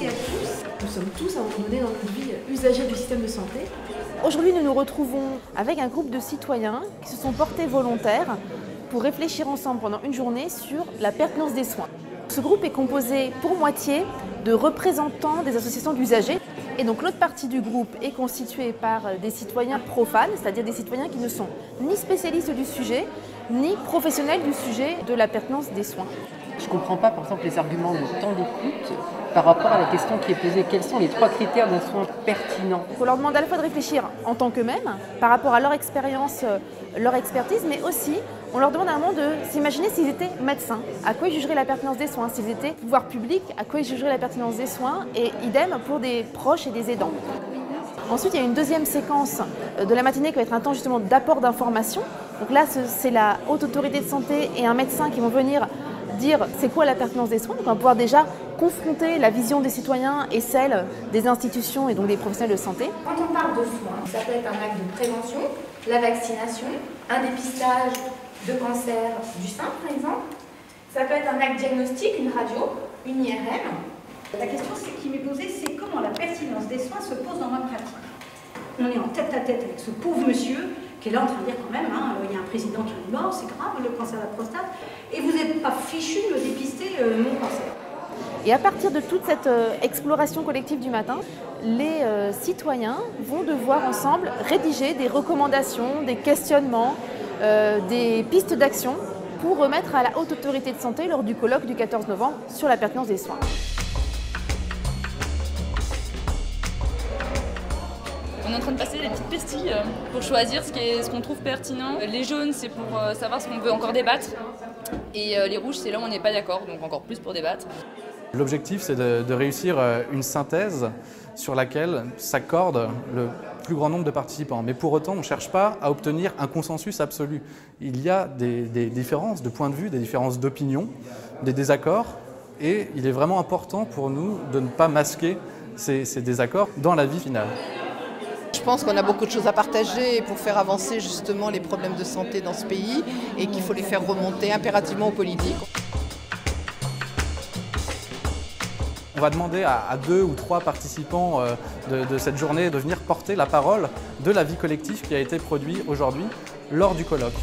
et à tous. Nous sommes tous à un moment donné dans notre vie usagers du système de santé. Aujourd'hui, nous nous retrouvons avec un groupe de citoyens qui se sont portés volontaires pour réfléchir ensemble pendant une journée sur la pertinence des soins. Ce groupe est composé pour moitié de représentants des associations d'usagers. Et donc l'autre partie du groupe est constituée par des citoyens profanes, c'est-à-dire des citoyens qui ne sont ni spécialistes du sujet, ni professionnels du sujet de la pertinence des soins. Je ne comprends pas, par exemple, les arguments de temps d'écoute par rapport à la question qui est posée. Quels sont les 3 critères d'un soin pertinent? Il faut leur demander à la fois de réfléchir en tant qu'eux-mêmes, par rapport à leur expérience, leur expertise, mais aussi on leur demande à un moment de s'imaginer s'ils étaient médecins, à quoi ils jugeraient la pertinence des soins, s'ils étaient pouvoir public, à quoi ils jugeraient la pertinence des soins, et idem pour des proches et des aidants. Ensuite, il y a une deuxième séquence de la matinée qui va être un temps justement d'apport d'informations. Donc là, c'est la haute autorité de santé et un médecin qui vont venir dire c'est quoi la pertinence des soins. Donc on va pouvoir déjà confronter la vision des citoyens et celle des institutions et donc des professionnels de santé. Quand on parle de soins, ça peut être un acte de prévention, la vaccination, un dépistage de cancer du sein par exemple. Ça peut être un acte diagnostique, une radio, une IRM. La question qui m'est posée, c'est comment la pertinence des soins se pose dans ma pratique. On est en tête à tête avec ce pauvre monsieur qui est là en train de dire quand même, il y a un président qui est mort, c'est grave, le cancer de la prostate, et vous n'êtes pas fichu de me dépister mon cancer. Et à partir de toute cette exploration collective du matin, les citoyens vont devoir ensemble rédiger des recommandations, des questionnements, des pistes d'action pour remettre à la haute autorité de santé lors du colloque du 14 novembre sur la pertinence des soins. On est en train de passer les petites pestilles pour choisir ce qu'on trouve pertinent. Les jaunes, c'est pour savoir ce qu'on veut encore débattre. Et les rouges, c'est là où on n'est pas d'accord, donc encore plus pour débattre. L'objectif, c'est de réussir une synthèse sur laquelle s'accorde le plus grand nombre de participants. Mais pour autant, on ne cherche pas à obtenir un consensus absolu. Il y a des différences de point de vue, des différences d'opinion, des désaccords. Et il est vraiment important pour nous de ne pas masquer ces désaccords dans la vie finale. Je pense qu'on a beaucoup de choses à partager pour faire avancer justement les problèmes de santé dans ce pays et qu'il faut les faire remonter impérativement aux politiques. On va demander à 2 ou 3 participants de cette journée de venir porter la parole de la vie collective qui a été produite aujourd'hui lors du colloque.